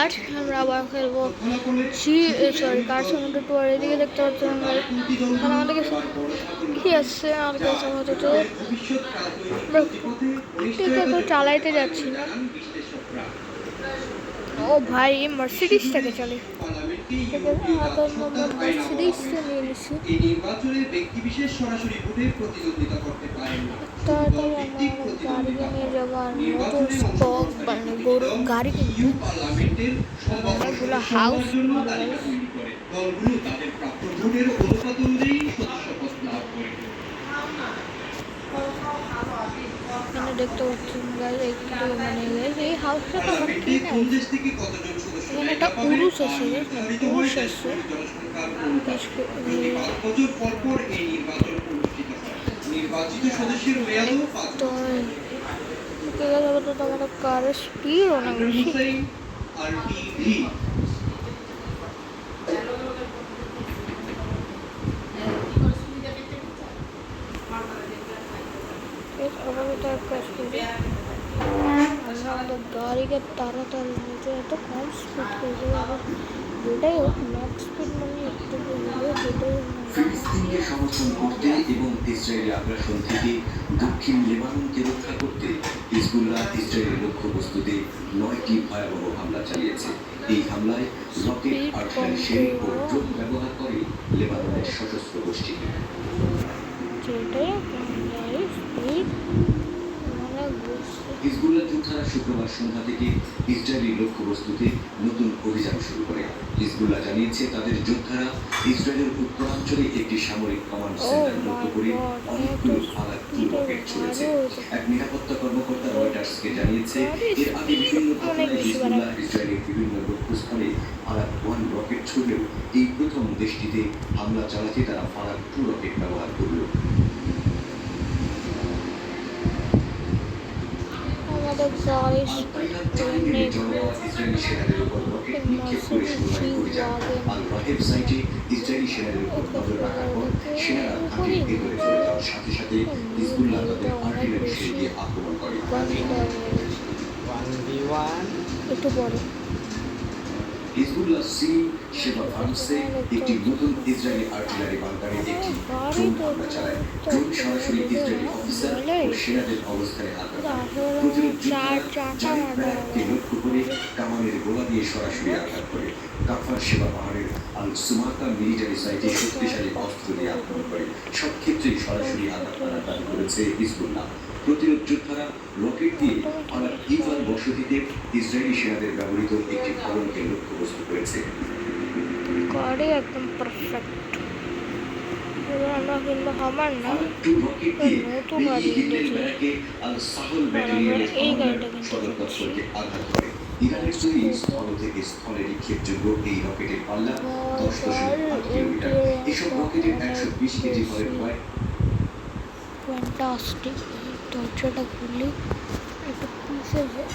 আজকে আমরা আবার খেলবো কার সমুদ্র টু। আর এদিকে দেখতে পাচ্ছেন আমাদের কাছে কি আসছে, আমার কাছে আপাতত চালাইতে যাচ্ছি না। ও ভাই, মার্সিডিসটাকে চলে মার্সিডিসটা নিয়ে নিচ্ছি। গাড়ি নিয়ে যাবো আর নতুন স্টক মানে গরু গাড়ি কিনতে অনেকগুলো হাউস এখানে দেখতে পাচ্ছেন একটু মানে এই হাউসটা তো আমার ঠিক আছে। এখানে একটা উরুস আছে, উরুস আছে তো কারের স্পিড অনেক বেশি। আমাদের গাড়িকে তাড়াতাড়ি নিতে এত কম স্পিড করে যেটাই হোক ম্যাক্স স্পিড মানে একটু যেটাই ফিলিস্তিনকে সমর্থন করতে এবং ইসরায়েলি আগ্রাসন থেকে দক্ষিণ লেবাননকে রক্ষা করতে হিজবুল্লাহ ইসরায়েলের লক্ষ্যবস্তুতে 9টি ভয়াবহ হামলা চালিয়েছে। এই হামলায় রকেট, আর্টিলারি শেল ও ড্রোন ব্যবহার করে লেবাননের সশস্ত্র গোষ্ঠী। হিজবুল্লাহ যোদ্ধারা শুক্রবার সন্ধ্যা থেকে ইসরায়েলি লক্ষ্যবস্তুতে নতুন অভিযান শুরু করে। হিজবুল্লাহ জানিয়েছে তাদের যোদ্ধারা ইসরায়েলের উত্তরাঞ্চলে একটি সামরিক কমান্ড সেন্টার লক্ষ্য করে অনেকগুলো ফালাক রকেট ছুড়েছে। এক নিরাপত্তা কর্মকর্তা রয়টার্সকে জানিয়েছে এর আগে বিভিন্ন ঘটনায় হিজবুল্লাহ ইসরায়েলের বিভিন্ন লক্ষ্যস্থলে ফালাক 1 রকেট ছুড়লেও এই প্রথম দেশটিতে হামলা চালাতে তারা ফালাক 2 রকেট ব্যবহার করল। একটু বড় হিজবুল্লাহ সি শেবা ফার্মসে একটি নতুন ইসরায়েলি আর্টিলারি বাংকারে একটি ড্রোন হামলা চালায়। ড্রোন সরাসরি ইসরায়েলি অফিসার ও সেনাদের অবস্থানে আঘাত করে। প্রতিরোধ যোদ্ধারা লক্ষ্য করে কামানের গোলা দিয়ে সরাসরি আঘাত করে। কাফার সেবা পাহাড়ের আল সুমাকা মিলিটারি সাইটে শক্তিশালী অস্ত্র দিয়ে আক্রমণ করে। সব ক্ষেত্রেই সরাসরি আঘাত করার দাবি করেছে হিজবুল্লাহ। প্রতিরোধ যোদ্ধারা রকেট দিয়ে আবার ইভান বসতিতে ইসরায়েলি সেনাদের ব্যবহৃত একটি ভবনকে লক্ষ্যবস্তু করেছে। গাড়ি একদম পারফেক্ট। আমরা কিন্তু আমার না নতুন গাড়ি কিনেছি, এই গাড়িটা কিনতে আঘাত করে। ইরানের তৈরি স্থল থেকে স্থলে নিক্ষেপযোগ্য এই রকেটের পাল্লা 10.8 কিলোমিটার। এসব রকেটের 120 কেজি ভরের হয়। ফ্যান্টাস্টিক। দরজাটা খুললে একটা পিসে যায়।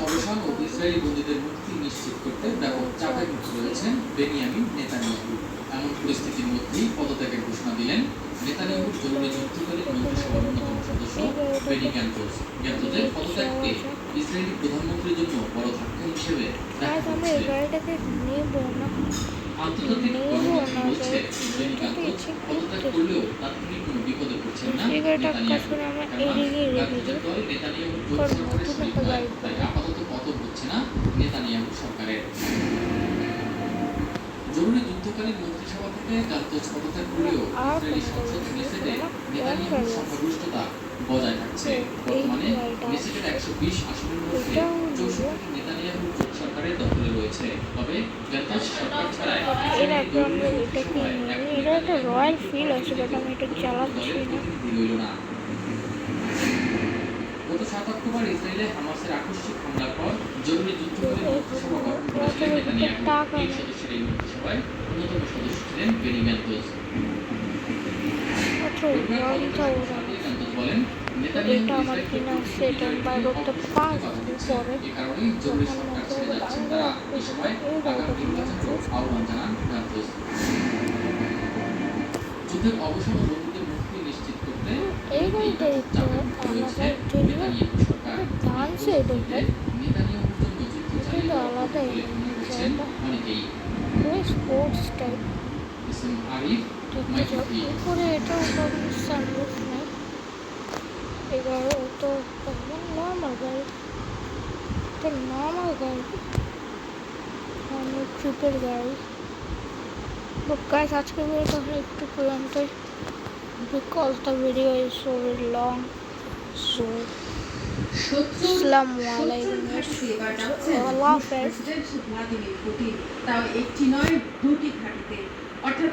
অবসান ও ইসরায়েলি বন্দীদের মুক্তি নিশ্চিত করতে ব্যাপক চাপের মুখে রয়েছেন বেনিয়ামিন নেতানিয়াহু। এমন পরিস্থিতির মধ্যেই পদত্যাগের ঘোষণা দিলেন নেতানিয়াহুর জরুরি যুদ্ধকালীন মন্ত্রিসভার অন্যতম সদস্য বেনি গ্যান্টজ। গ্যান্টজের পদত্যাগকে ইসরায়েলি প্রধানমন্ত্রীর জন্য বড় ধাক্কা হিসেবে দেখা হচ্ছে। আন্তর্জাতিক গণমাধ্যম বলছে বেনি গ্যান্টজ পদত্যাগ করলেও তাৎক্ষণিক কোনো বিপদে পড়ছেন না নেতানিয়াহু। দল নেতানিয়াহুর জোট সরকারের শরিক নয়, তাই আপাতত পতন হচ্ছে না নেতানিয়াহু সরকারের। জরুরি যুদ্ধকালীন মন্ত্রিসভা থেকে গ্যান্টজ পদত্যাগ করলেও ইসরায়েলি সংসদ নেসেটে নেতানিয়াহুর সংখ্যাগরিষ্ঠতা বজায় থাকছে। বর্তমানে নেসেটের 120 আসনের মধ্যে 64টি নেতানিয়াহুর জোট সরকারের দখলে রয়েছে। তবে গ্যান্টজ সরকার ছাড়াই রয়্যাল ফিল আছে, বাট আমি এটা চালাচ্ছি না। গত 7 অক্টোবর ইসরায়েলে হামাসের আকস্মিক হামলার পর জরুরি যুদ্ধকালীন মন্ত্রিসভা গঠন করেছিলেন নেতানিয়াহু। এই সদস্যের এই মন্ত্রিসভায় অন্যতম সদস্য ছিলেন বেনি গ্যান্টজ। বলেন নেতানিয়াহু আমার কিনা সেটা বাইরে করতে পারবো পরে। যাচ্ছেন তারা এই সময় আগামী নির্বাচনকে আহ্বান জানান গান্তোস। যুদ্ধের অবসান ও বন্দীদের মুক্তি নিশ্চিত করতে এই গাড়িটা চাপের মুখে রয়েছে নেতানিয়াহু সরকার। ডান্সে এটা নেতানিয়াহুর জন্য যুদ্ধ চালিয়ে এটা যাওয়া আলাদাই বলে মনে করছেন অনেকেই। স্পোর্টস টাইপ এসএম আরিফ, মাই টিভি। উপরে এটাও কোনো সানরুফ নেই। এগারো তো নর্মাল গাড়ি, এটা নর্মাল গাড়ি, ট্রিপের গাড়ি। তো গাইস আজকের ভিডিও তাহলে একটু পর্যন্তই, because the video is so very long, so আসসালামু আলাইকুম, আল্লাহ হাফেজ। প্রেসিডেন্ট ভ্লাদিমির পুতিন, তাও একটি নয় দুটি ঘাঁটিতে, অর্থাৎ